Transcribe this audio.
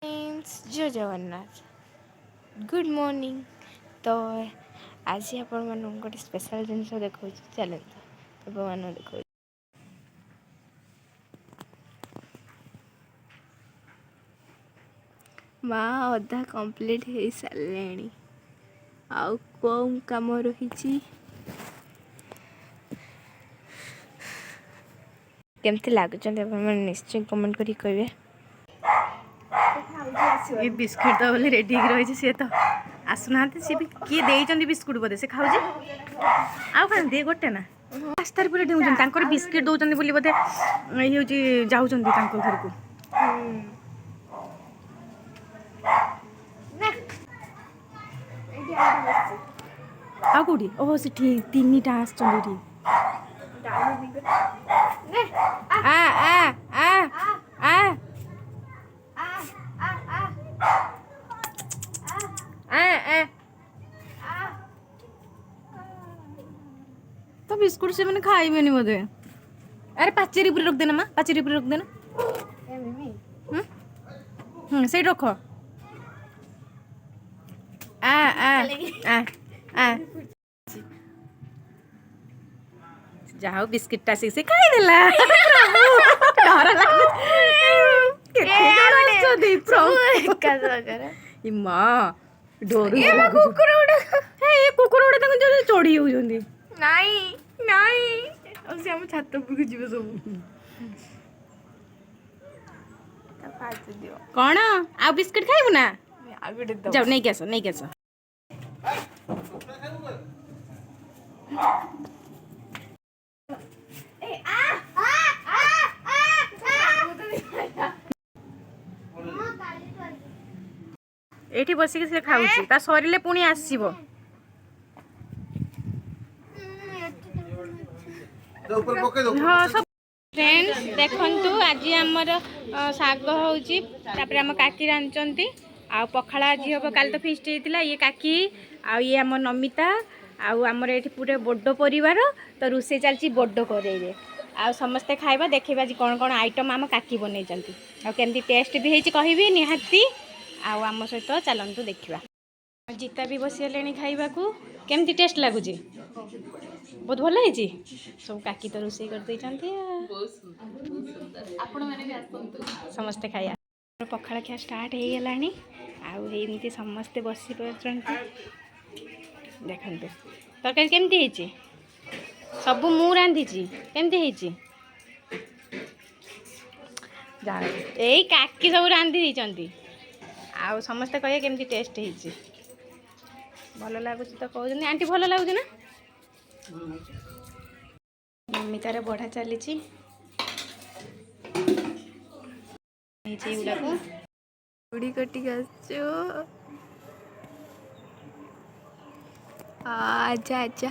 Friends जय Jagannath good morning. तो आज आपण मानू गोटे स्पेशल जिनस देखा चलते आप देखा माँ अधा कंप्लीट हो सारे आउ कौन कम रही केमती लगुच निश्चय कमेंट करी कहे। ये बिस्कुट तो बोले रेडी रही सी तो आसुना सी भी किए देते बिस्कुट बोधे से खाऊ आउ दे गोटे ना रास्तार पूरा डेउन बिस्किट दौरान बोली बोधे ये जाऊँ घर को आ कौटी ओह से तीन टा तो बिस्कुट से मैंने खाइबेनी बोधे। अरे पाचेरी पूरी रख देना माँ पाचेरी पूरी रख देना सही रख आ आ आ आ जाओ बिस्किटा से खाईदेला डर लागे माँ डर कुकुर गुड़ा चढ़ी होती नाई नाई से आम छात उपरको जीव सब कौन आ बिस्किट खाइबू ना जाओ नहीं कैस नहीं कैस एठी बसिक से खाऊची ता सरिले पुणी आसीबो फ्रेंड्स देखंतु आज आमर शाग होउची तापर हम काकी रांचंती आ पखाला जी हम काल तो फिस्ट हेतिला ये काकी आ ये आम नमिता आमर एठी पूरे बड्डो परिवार तो रुसे चलची बड्डो करेइबे आ समस्ते खाइबा देखिबा जी कोन कोन आइटम आम काकी बनै चंती आ केमती टेस्ट भी हेची कहिबी निहाती आम सहित चलतु देखा जीता भी बसी गले खाइबा को केमती टेस्ट लगुच बहुत भल है सब काकी तो रोसे कर समस्ते खाया पखाड़ खिया स्टार्ट हो गलानी आमती समस्ते बसी देखते तरकारी केमती सब मु रांधि केमती यही काकी सब रांधि आउ समस्ते कहे केमती टेस्ट है भल लगुच तो कहते आंटी भल लगुच ना ममितार बढ़ा चली गुड़ी कटिक आजा आजा